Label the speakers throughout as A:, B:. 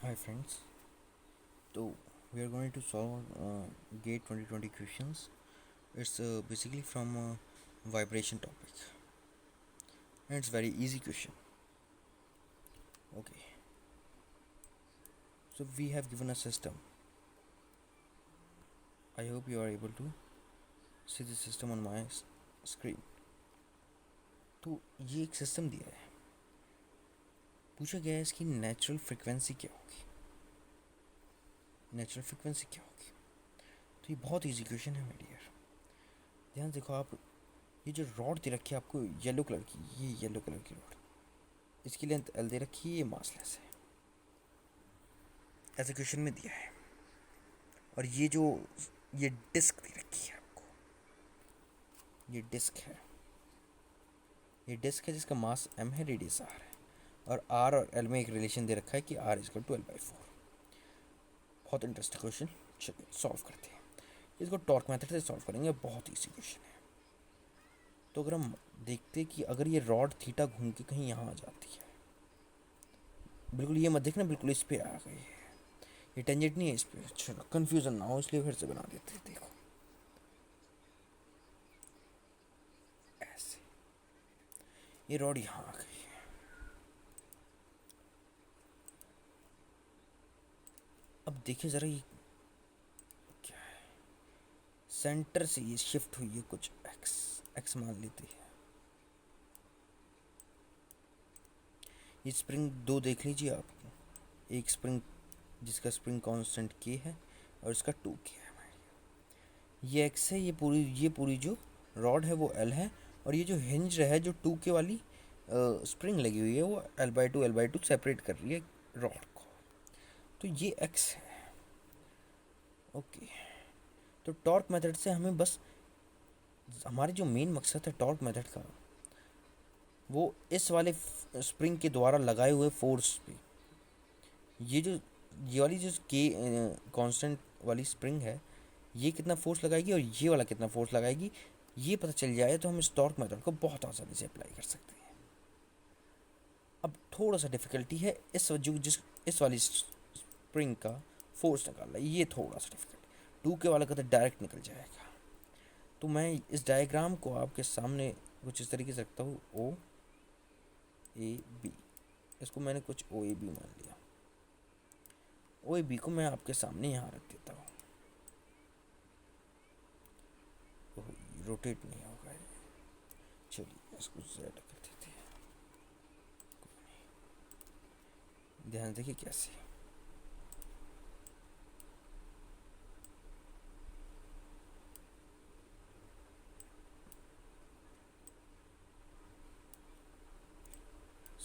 A: Hi friends. So we are going to solve GATE 2020 questions. It's basically from a vibration topic, and it's very easy question. Okay. So we have given a system. I hope you are able to see the system on my screen. तो ये एक system दिया है. पूछा गया है इसकी natural frequency क्या होगी. नेचुरल फ्रिक्वेंसी क्या होगी. तो ये बहुत इजी क्वेश्चन है मेरी यार. ध्यान देखो आप. ये जो रॉड दे रखी है आपको येलो कलर की, ये येलो कलर की रॉड, इसकी लेंथ एल दे रखी है, ये मासलेस है, ऐसे क्वेश्चन में दिया है. और ये डिस्क दे रखी है आपको. ये डिस्क है. ये डिस्क है जिसका मास m है, रेडियस r है, और r और l में एक रिलेशन दे रखा है कि r इज 12/4. बहुत इंटरेस्टिंग क्वेश्चन. चलिए सॉल्व करते हैं. इसको टॉर्क मेथड से सॉल्व करेंगे. बहुत ईजी क्वेश्चन है. तो अगर हम देखते कि अगर ये रॉड थीटा घूम के कहीं यहाँ आ जाती है, बिल्कुल ये मत देखना, बिल्कुल इस पे आ गई है. ये टेंजेंट नहीं है इस पे. चलो कन्फ्यूज़न ना हो इसलिए फिर से बना देते हैं. देखो ऐसे ये रॉड यहाँ आ गई है. अब देखिए ज़रा ये क्या है. सेंटर से ये शिफ्ट हुई है कुछ एक्स मान लेते हैं. ये स्प्रिंग दो देख लीजिए आप. एक स्प्रिंग जिसका स्प्रिंग कांस्टेंट के है और इसका 2k है. ये एक्स है. ये पूरी जो रॉड है वो एल है. और ये जो हिंज है जो 2k वाली स्प्रिंग लगी हुई है वो L/2 सेपरेट कर रही है रॉड को. तो ये एक्स है. ओके. तो टॉर्क मेथड से हमें बस हमारे जो मेन मकसद है टॉर्क मेथड का, वो इस वाले स्प्रिंग के द्वारा लगाए हुए फोर्स पे, ये वाली जो के कांस्टेंट वाली स्प्रिंग है, ये कितना फोर्स लगाएगी और ये वाला कितना फोर्स लगाएगी, ये पता चल जाए तो हम इस टॉर्क मेथड को बहुत आसानी से अप्लाई कर सकते हैं. अब थोड़ा सा डिफ़िकल्टी है इस वाली स्प्रिंग का फोर्स निकालना. ये थोड़ा सा डिफ़िकल्ट. 2k वाला का तो डायरेक्ट निकल जाएगा. तो मैं इस डायग्राम को आपके सामने कुछ इस तरीके से रखता हूँ. OAB. इसको मैंने कुछ OAB मान लिया. OAB को मैं आपके सामने यहाँ रख देता हूँ. रोटेट नहीं होगा ये. चलिए इसको Z कर देते हैं. ध्यान देखिए कैसे.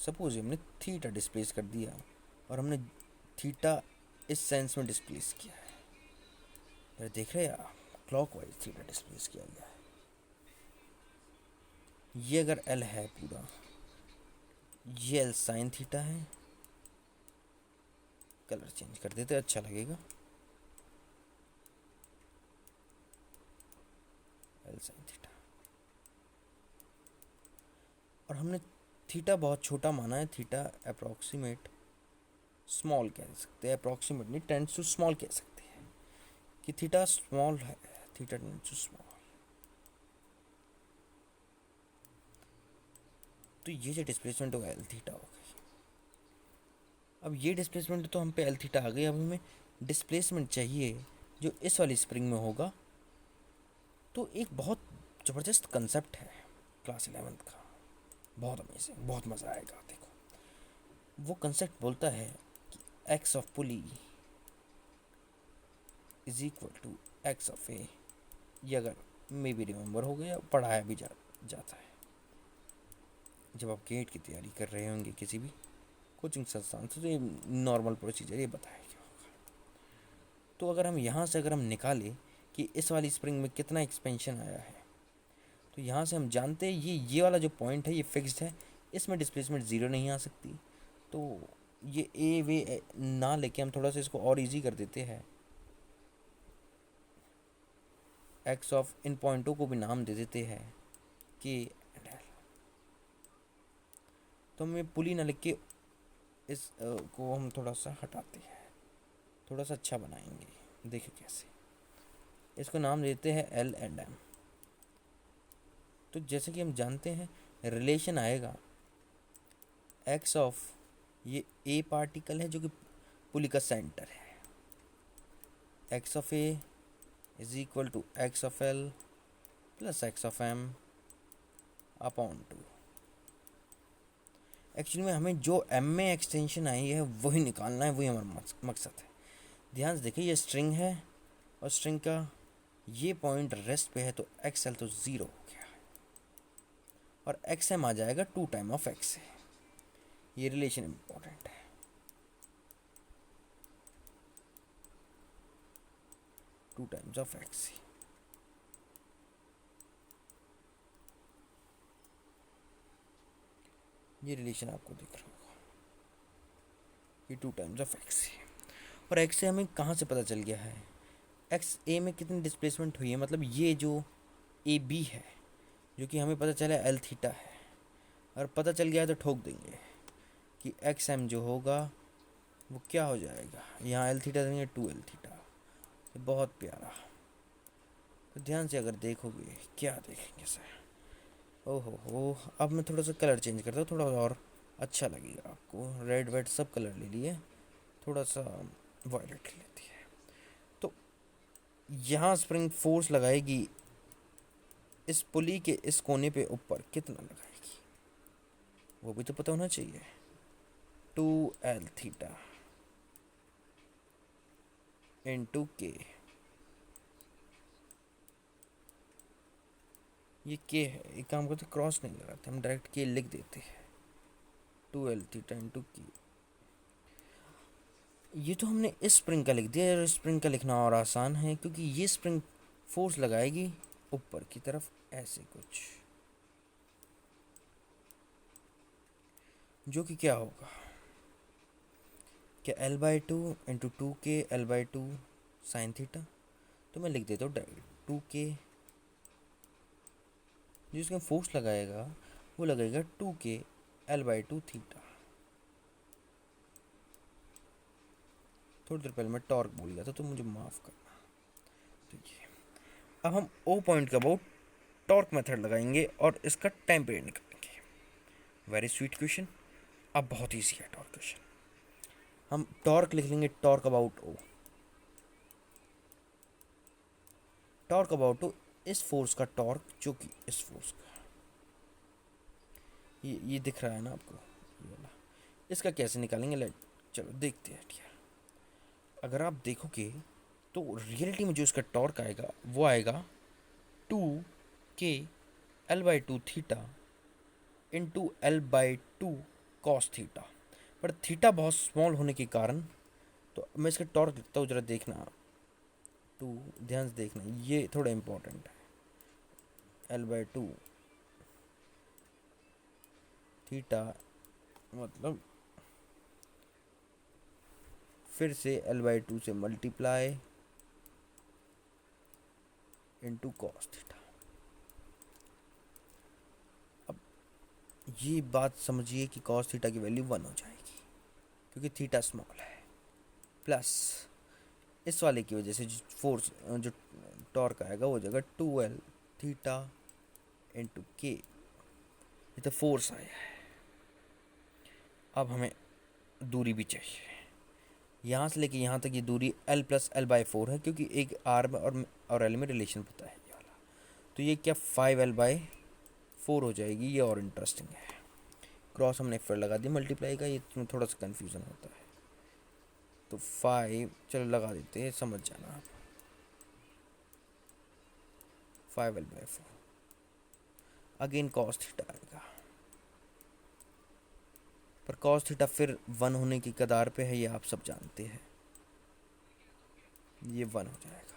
A: सपोज हमने थीटा डिस्प्लेस कर दिया और हमने थीटा इस सेंस में डिस्प्लेस किया है. अरे देख रहे हैं आप, क्लॉकवाइज थीटा डिस्प्लेस किया गया है. ये अगर एल है पूरा, ये एल साइन थीटा है. कलर चेंज कर देते अच्छा लगेगा. L sine theta. और हमने थीटा बहुत छोटा माना है. थीटा अप्रॉक्सीमेट स्मॉल कह सकते हैं. अप्रॉक्सीमेट नहीं, टेंड्स टू स्मॉल कह सकते हैं कि थीटा स्मॉल है. Theta tends to small. तो ये जो डिस्प्लेसमेंट होगा एल थीटा हो गई. अब ये डिस्प्लेसमेंट तो हम पे एल थीटा आ गई. अब हमें डिस्प्लेसमेंट चाहिए जो इस वाली स्प्रिंग में होगा. तो एक बहुत ज़बरदस्त कंसेप्ट है क्लास 11th का. बहुत अमेजिंग, बहुत मज़ा आएगा. देखो वो कंसेप्ट बोलता है कि X of pulley is equal to x of A. ये अगर मे भी रिमेंबर हो गया, पढ़ाया भी जाता है जब आप गेट की तैयारी कर रहे होंगे किसी भी कोचिंग संस्थान से. तो ये नॉर्मल प्रोसीजर ये बताया क्या होगा. तो अगर हम यहाँ से अगर हम निकालें कि इस वाली स्प्रिंग में कितना एक्सपेंशन आया है, तो यहाँ से हम जानते हैं ये वाला जो पॉइंट है ये फिक्स्ड है. इसमें डिस्प्लेसमेंट ज़ीरो नहीं आ सकती. तो ये ए वे ना लेके हम थोड़ा सा इसको और इजी कर देते हैं. एक्स ऑफ इन पॉइंटों को भी नाम दे देते हैं के एंड एल. तो हमें पुली ना लिख के इस को हम थोड़ा सा हटाते हैं, थोड़ा सा अच्छा बनाएंगे। देखिए कैसे, इसको नाम देते हैं एल एंड एम। तो जैसे कि हम जानते हैं रिलेशन आएगा एक्स ऑफ, ये ए पार्टिकल है जो कि पुली का सेंटर है, x of A is equal to x of L plus x of M upon two. Actually में हमें जो एम में एक्सटेंशन आई है वही निकालना है, वही हमारा मकसद है। ध्यान से देखिए, ये स्ट्रिंग है और स्ट्रिंग का ये पॉइंट रेस्ट पे है, तो एक्स एल तो ज़ीरो हो गया और एक्स एम आ जाएगा 2 टाइम ऑफ एक्स से। ये रिलेशन इम्पोर्टेंट है। टू टाइम्स ऑफ एक्स, ये रिलेशन आपको दिख रहा होगा, ये 2 टाइम्स ऑफ एक्स है। और एक्स से हमें कहाँ से पता चल गया है, एक्स ए में कितनी डिस्प्लेसमेंट हुई है, मतलब ये जो ए बी है जो कि हमें पता चला एल थीटा है, और पता चल गया है तो ठोक देंगे कि एक्स एम जो होगा वो क्या हो जाएगा, यहाँ एल थीटा देंगे 2 एल थीटा। तो बहुत प्यारा, तो ध्यान से अगर देखोगे क्या देखेंगे सर, ओहो हो। अब मैं थोड़ा सा कलर चेंज करता हूँ, थोड़ा और अच्छा लगेगा आपको। रेड वेड सब कलर ले लिए, थोड़ा सा वायलेट ले लेती है। तो यहाँ स्प्रिंग फोर्स लगाएगी इस पुली के इस कोने पे ऊपर, कितना लगाएगी वो भी तो पता होना चाहिए। 2 एल थीटा इंटू के, ये के है, एक काम करते क्रॉस नहीं लगाते, हम डायरेक्ट के लिख देते हैं। 2 एल थीटा इंटू के, ये तो हमने इस स्प्रिंग का लिख दिया, और स्प्रिंग का लिखना और आसान है क्योंकि ये स्प्रिंग फोर्स लगाएगी ऊपर की तरफ ऐसे कुछ, जो कि क्या होगा, क्या L/2 into 2K L/2 sine theta. तो मैं लिख देता हूँ डायरेक्ट 2K, जो इसमें फोर्स लगाएगा वो लगाएगा 2K L/2 थीटा। थोड़ी देर पहले मैं टॉर्क भूल गया था तो मुझे माफ़ करना। तो ये अब हम ओ पॉइंट का अबाउट टॉर्क मेथड लगाएंगे और इसका टाइम पीरियड निकालेंगे। Very sweet question. अब बहुत ईजी है टॉर्क क्वेश्चन। हम टॉर्क लिख लेंगे, torque about O, torque about O इस फोर्स का टॉर्क जो कि इस फोर्स का, ये दिख रहा है ना आपको, ये वाला। इसका कैसे निकालेंगे, लेट चलो देखते हैं। अगर आप देखोगे तो रियलिटी में जो इसका टॉर्क आएगा वो आएगा 2K L/2 theta into L/2 cos theta. पर थीटा बहुत स्मॉल होने के कारण, तो मैं इसका टॉर्क लिखता हूँ, जरा देखना, टू, ध्यान से देखना, ये थोड़ा इम्पोर्टेंट है। L/2 थीटा मतलब फिर से L/2 से मल्टीप्लाई इंटू कॉस थीटा। अब ये बात समझिए कि कॉस थीटा की वैल्यू 1 हो जाएगी क्योंकि थीटा स्मॉल है, प्लस इस वाले की वजह से जो फोर्स, जो टॉर्क आएगा वो हो जाएगा 2L थीटा इंटू के। ये तो फोर्स आया है। अब हमें दूरी भी चाहिए, यहाँ से लेके यहाँ तक ये दूरी L प्लस L/4 है क्योंकि एक R में और L में रिलेशन पता है ये वाला। तो ये क्या 5L/4 हो जाएगी, ये और इंटरेस्टिंग है। क्रॉस हमने फिर लगा दिया मल्टीप्लाई का, ये थोड़ा सा कन्फ्यूज़न होता है। तो 5 चलो लगा देते हैं, समझ जाना आप। 5L/4 अगेन कॉस थीटा आएगा, पर कॉस थीटा फिर 1 होने की कदार पे है, ये आप सब जानते हैं, ये 1 हो जाएगा।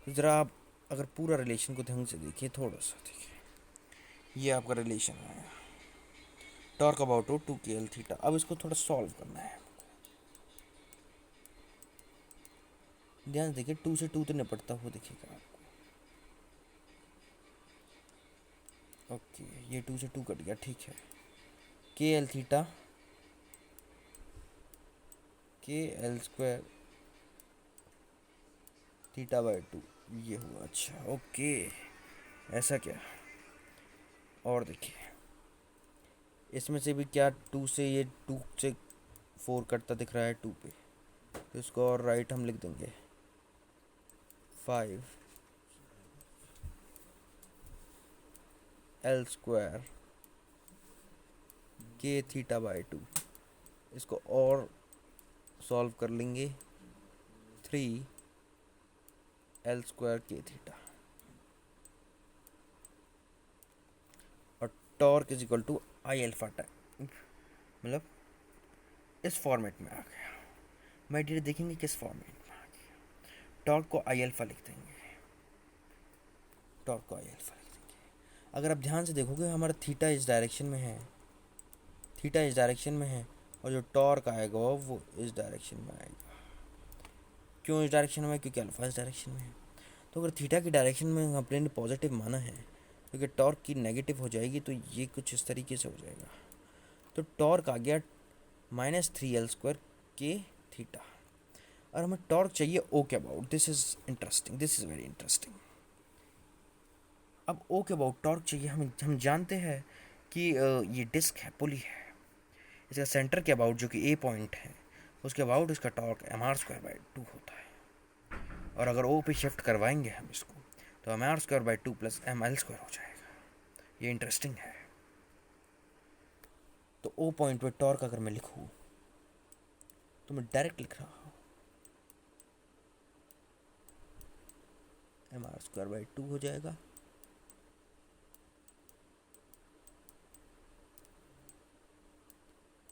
A: तो ज़रा आप अगर पूरा रिलेशन को ढंग से देखिए, थोड़ा सा देखिए, ये आपका रिलेशन आया torque about 2K L theta. अब इसको थोड़ा सॉल्व करना है, ध्यान से देखिए, 2 से 2 तो निपटता हुआ दिखेगा आपको। ओके, ये 2 से 2 कट गया, ठीक है। KL थीटा के L square theta by to, ये हुआ। अच्छा ओके, ऐसा क्या? और देखिए इसमें से भी क्या टू से, ये टू से फोर कटता दिख रहा है टू पे, तो इसको और राइट हम लिख देंगे 5 एल स्क्वायर के थीटा बाई टू। इसको और सॉल्व कर लेंगे 3 एल स्क्वायर के थीटा, और torque is equal to I alpha time, मतलब इस फॉर्मेट में आ गया। माय डियर देखेंगे किस फॉर्मेट में आ गया। टॉर्क को आई अल्फा लिख देंगे, टॉर्क को आई अल्फा लिख देंगे। अगर आप ध्यान से देखोगे हमारा थीटा इस डायरेक्शन में है, थीटा इस डायरेक्शन में है, और जो टॉर्क आएगा वो इस डायरेक्शन में आएगा। क्यों इस डायरेक्शन में? क्योंकि अल्फा इस डायरेक्शन में है। तो अगर थीटा की डायरेक्शन में अपने ने पॉजिटिव माना है, क्योंकि टॉर्क की नेगेटिव हो जाएगी, तो ये कुछ इस तरीके से हो जाएगा। तो टॉर्क आ गया -3l² के थीटा, और हमें टॉर्क चाहिए ओ के about. This is interesting, this is very interesting. अब ओ के अबाउट टॉर्क चाहिए हमें। हम जानते हैं कि ये डिस्क है, पुली है, इसका सेंटर के अबाउट जो कि ए पॉइंट है, उसके अबाउट इसका टॉर्क mr² बाई 2 होता है। और अगर ओ पे शिफ्ट करवाएंगे हम इसको, तो mr²/2 प्लस ml² हो जाएगा। ये इंटरेस्टिंग है। तो ओ पॉइंट पे टॉर्क अगर मैं लिखूँ तो मैं डायरेक्ट लिख रहा हूँ mr²/2 हो जाएगा,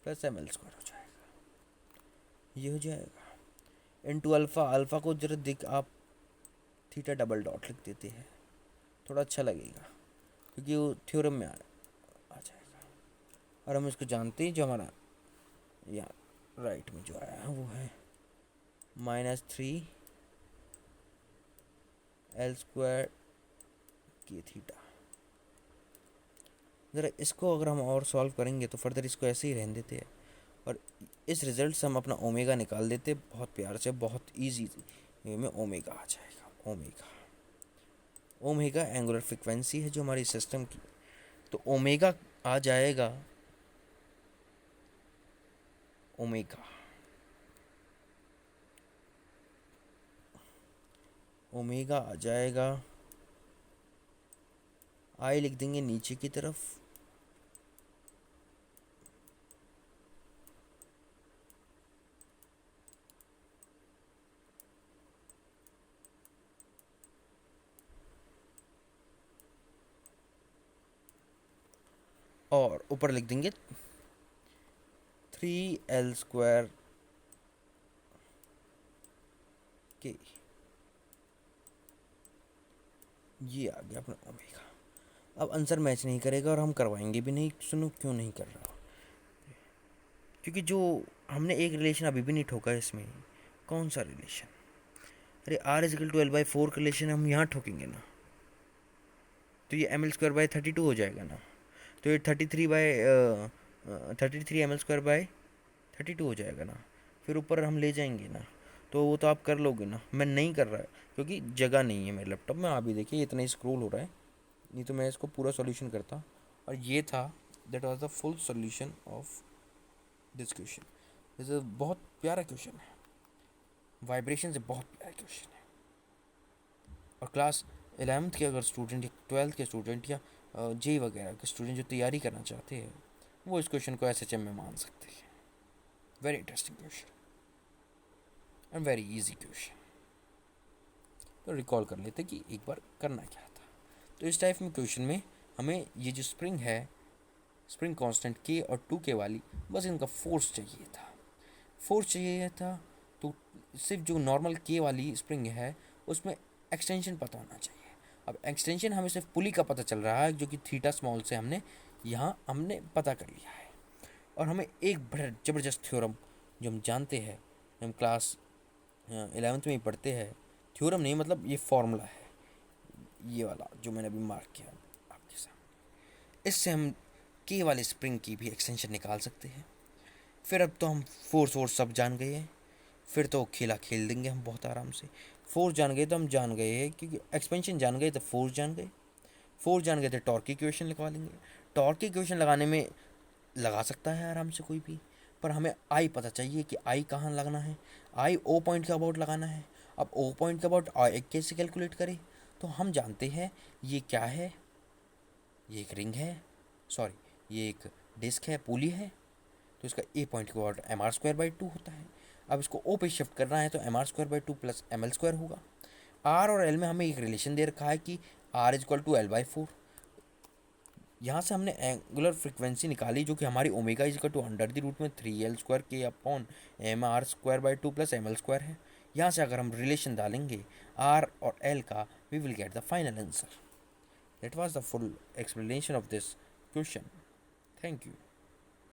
A: प्लस ml² हो जाएगा। ये हो जाएगा इनटू अल्फ़ा। अल्फ़ा को जरा देख आप थीटा डबल डॉट लिख देते हैं, थोड़ा अच्छा लगेगा, क्योंकि वो थ्योरम में आ जाएगा। और हम इसको जानते हैं, जो हमारा यहाँ राइट में जो आया है वो है -3 l² के थीटा। ज़रा इसको अगर हम और सॉल्व करेंगे तो फर्दर इसको ऐसे ही रहने देते हैं, और इस रिज़ल्ट से हम अपना ओमेगा निकाल देते बहुत प्यार से, बहुत इजी वे में। ओमेगा आ जाएगा, ओमेगा। ओमेगा एंगुलर फ्रिक्वेंसी है जो हमारी सिस्टम की, तो ओमेगा आ जाएगा, ओमेगा ओमेगा आ जाएगा, आई लिख देंगे नीचे की तरफ, और ऊपर लिख देंगे 3l² के। ये आ गया अपना ओमेगा। अब आंसर मैच नहीं करेगा और हम करवाएंगे भी नहीं। सुनो क्यों नहीं कर रहा, क्योंकि जो हमने एक रिलेशन अभी भी नहीं ठोका है इसमें। कौन सा रिलेशन? अरे r=l/4 का रिलेशन हम यहाँ ठोकेंगे ना, तो ये ml²/32 हो जाएगा ना, तो ये 33 ml²/32 हो जाएगा ना। फिर ऊपर हम ले जाएंगे ना, तो वो तो आप कर लोगे ना। मैं नहीं कर रहा है क्योंकि जगह नहीं है मेरे लैपटॉप में। आप भी देखिए इतना ही स्क्रॉल हो रहा है, नहीं तो मैं इसको पूरा सॉल्यूशन करता। और ये था, that was the full solution of this question. This is बहुत प्यारा क्वेश्चन है, वाइब्रेशन से बहुत प्यारा क्वेश्चन है। और क्लास 11th के अगर स्टूडेंट या 12th के स्टूडेंट या जे वगैरह के स्टूडेंट जो तैयारी करना चाहते हैं, वो इस क्वेश्चन को SHM में मान सकते हैं। Very interesting question and very easy question. तो रिकॉल कर लेते कि एक बार करना क्या था। तो इस टाइप में क्वेश्चन में हमें ये जो स्प्रिंग है, स्प्रिंग कांस्टेंट K और 2K वाली, बस इनका फोर्स चाहिए था। फोर्स चाहिए था, तो सिर्फ जो नॉर्मल K वाली स्प्रिंग है उसमें एक्सटेंशन पता होना चाहिए। अब एक्सटेंशन हमें सिर्फ पुली का पता चल रहा है, जो कि थीटा स्मॉल से हमने पता कर लिया है। और हमें एक बड़ा ज़बरदस्त थ्योरम जो हम जानते हैं, हम क्लास 11th में ही पढ़ते हैं। थ्योरम नहीं, मतलब ये फॉर्मूला है, ये वाला जो मैंने अभी मार्क किया आपके सामने। इससे हम K वाले स्प्रिंग की भी एक्सटेंशन निकाल सकते हैं। फिर अब तो हम फोर्स सब जान गए हैं, फिर तो खेला खेल देंगे हम बहुत आराम से। फोर्स जान गए तो हम जान गए हैं, क्योंकि एक्सपेंशन जान गए तो फोर्स जान गए, फोर्स जान गए तो टॉर्क की इक्वेशन लिखवा लेंगे। टॉर्क की इक्वेशन लगाने में लगा सकता है आराम से कोई भी, पर हमें आई पता चाहिए कि आई कहाँ लगना है। आई ओ पॉइंट के अबाउट लगाना है। अब ओ पॉइंट के अबाउट आई कैसे कैलकुलेट करें? तो हम जानते हैं ये क्या है, ये एक रिंग है, सॉरी ये एक डिस्क है, पुली है, तो इसका ए पॉइंट के about M R square by two होता है। अब इसको ओ पे शिफ्ट करना है तो M R square by two plus M L square होगा। आर और एल में हमें एक रिलेशन दे रखा है कि R is equal to L by four. यहाँ से हमने एंगुलर फ्रिक्वेंसी निकाली जो कि हमारी omega is equal to under the root में थ्री एल स्क्वायर के upon M R square by two plus M L square है। यहाँ से अगर हम रिलेशन डालेंगे आर और एल का, we will get the final answer. That was the full explanation of this question. Thank you.